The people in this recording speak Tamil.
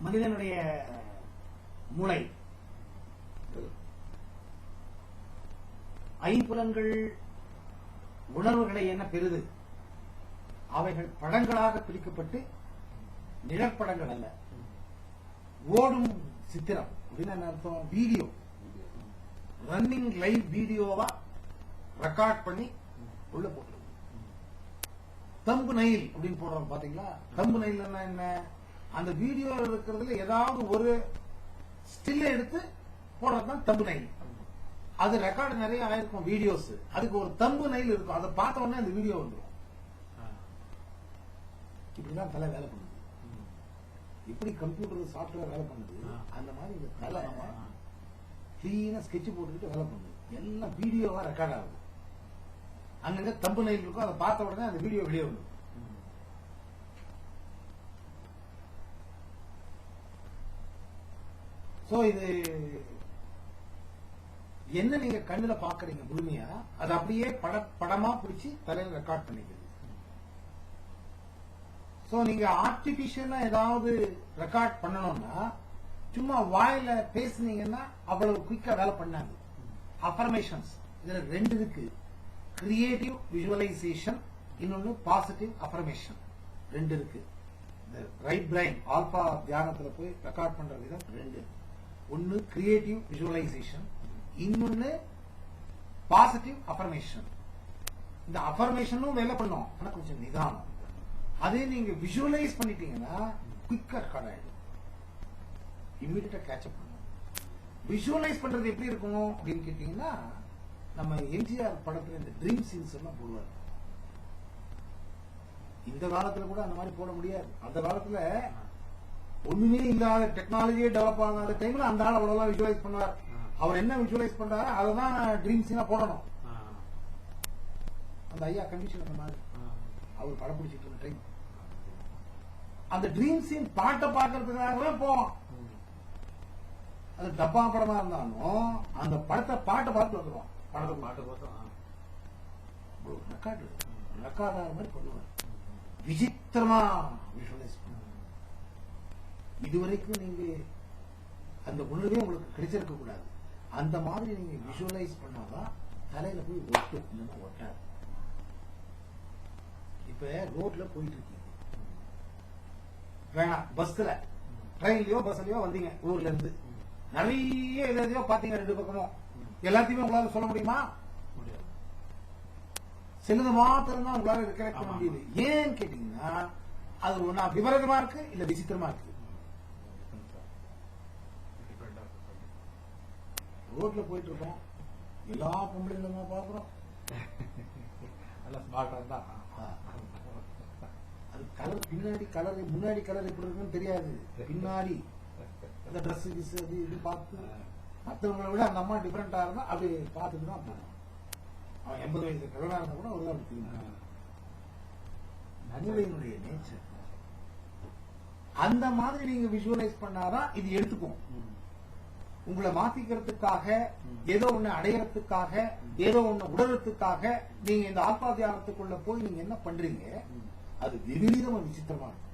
மனிதனுடைய மூளை ஐம்புலன்கள் உணர்வுகளை என்ன பெறுது? அவைகள் படங்களாக பிரிக்கப்பட்டு நிழற்படங்கள் அல்ல, ஓடும் சித்திரம் அப்படின்னு என்ன அர்த்தம்? வீடியோ, ரன்னிங் லைவ் வீடியோவா ரெக்கார்ட் பண்ணி உள்ள போட்டு தம்பு நெயில் அப்படின்னு போடுறோம் பாத்தீங்களா? தம்பு நெயில் என்ன? அந்த வீடியோ இருக்கிறதுல ஏதாவது ஒரு ஸ்டில் எடுத்து போடுறதுதான் தம்பு நெயில். அது ரெக்கார்டு நிறைய ஆயிருக்கும் வீடியோஸ், அதுக்கு ஒரு தம்பு நெயில் இருக்கும், அதை பார்த்த உடனே அந்த வீடியோ வந்துடும். இப்படிதான் தலை வேலை பண்ணுது. எப்படி கம்ப்யூட்டர் சாப்ட்வேர் வேலை பண்ணுது, அந்த மாதிரி இந்த தலை கிளீனா ஸ்கெட்ச் போட்டுக்கிட்டு வேலை பண்ணுது. எல்லாம் வீடியோவா ரெக்கார்ட் ஆகுது. அங்கங்க தம்பு நெயில் இருக்கும், அதை பார்த்த உடனே அந்த வீடியோ வெளியே வந்துடும். சோ இது என்ன நீங்க கண்ணுல பாக்குறீங்க முழுமையா, அது அப்படியே படமா பிடிச்சி தலையில ரெக்கார்ட் பண்ணிக்கிறது. சோ நீங்க ஆர்டிபிஷியலா ஏதாவது ரெக்கார்ட் பண்ணணும்னா சும்மா வாயில பேசுனீங்கன்னா அவ்வளவு குயிக்கா வேலை பண்ணாது. அஃபர்மேஷன்ஸ் இதுல ரெண்டு இருக்கு, கிரியேட்டிவ் விஷுவலைசேஷன், இன்னொன்னு பாசிட்டிவ் அஃபர்மேஷன். ரெண்டு இருக்கு. இந்த ரைட் பிரைன் ஆல்பா தியானத்துல போய் ரெக்கார்ட் பண்ற விதம் ரெண்டு. ஒன்னு கிரியேட்டிவ் விஷுவலைசேஷன், இன்னொன்னு பாசிட்டிவ் அஃபர்மேஷன். இந்த அஃபர்மேஷனும் வேலை பண்ணும், ஆனா கொஞ்சம் நிதானம். அதே நீங்க விஷுவலைஸ் பண்ணிட்டீங்கன்னா குயிக்கா ரெக்கார்ட் ஆயிடும், இம்மிடியா கேட்சப் பண்ணும். விஷுவலைஸ் பண்றது எப்படி இருக்கும் அப்படின்னு கேட்டீங்கன்னா, நம்ம எம்ஜிஆர் படத்துல இந்த ட்ரீம் சீன்ஸ் எல்லாம் போடுவார். இந்த காலத்துல கூட அந்த மாதிரி போட முடியாது. அந்த காலத்துல ஒண்ணுமே இல்லாத டெக்னாலஜியே டெவலப் ஆகாத டைம்ல அந்த ஆள் அவ்வளவு விஷுவலைஸ் பண்ணுவார். அவர் என்ன விஷுவலைஸ் பண்றாரு அததான் ட்ரீம் சீனா போடணும். அந்த ஐயா கண்டிஷன் அந்த மாதிரி அவர் படம் பிடிச்சிட்டு இருந்த டைம் அந்த ட்ரீம் சீன் பாட்டை பார்க்கறதுக்காகவே போவோம். அது டப்பா படமா இருந்தாலும் அந்த படத்தை பாட்டை பார்த்து வந்துருவோம். படத்தை பாட்டு ரெக்கார்டு ரெக்கார்ட் ஆகிற மாதிரி பண்ணுவார். விசித்திரமா விஷுவலைஸ் பண்ணுவார். இதுவரைக்கும் நீங்க அந்த உணர்வே உங்களுக்கு கிடைச்சிருக்க கூடாது. அந்த மாதிரி நீங்க விஷுவலைஸ் பண்ணாதான் தலையில போய் ஒட்டும், இல்லைன்னா ஒட்டாது. இப்ப ரோட்ல போயிட்டு இருக்கீங்க, வேணாம் பஸ்ல ட்ரெயின்லயோ பஸ்லயோ வந்தீங்க ஊர்ல இருந்து, நிறைய எதையோ பாத்தீங்க ரெண்டு பக்கமும், எல்லாத்தையுமே உங்களால சொல்ல முடியுமா? சிலது மாத்திரம் தான் உங்களால ரெக்கரெக்ட் பண்ண முடியுது. ஏன்னு கேட்டீங்கன்னா அது ஒன்னா விவரமா இருக்கு, இல்ல விசித்திரமா இருக்கு. ரோட்ல போயிட்டு இருக்கோம், எல்லா பொம்பளைங்களும் பாக்குறோம், அது கலர் பின்னாடி கலர் முன்னாடி கலர் எப்படி இருக்குன்னு தெரியாது. பின்னாடி அந்த ட்ரெஸ் கிஸ் அது இது பார்த்து மற்றவங்களை விட அந்த அம்மா டிஃபரெண்டா இருந்தா அப்படி பார்த்துட்டு தான் போகணும். அவன் 80 வயசு கலரா இருந்தா கூட ஒரு அப்படி மூளையினுடைய நேச்சர். அந்த மாதிரி நீங்க விஷுவலைஸ் பண்ணாதான் இது எடுத்துக்கும். உங்களை மாத்திக்கிறதுக்காக, ஏதோ ஒண்ணு அடையறதுக்காக, ஏதோ ஒண்ணு உடறதுக்காக நீங்க இந்த ஆத்மா தியானத்துக்குள்ள போய் நீங்க என்ன பண்றீங்க, அது விபரீதமா விசித்திரமா இருக்கும்.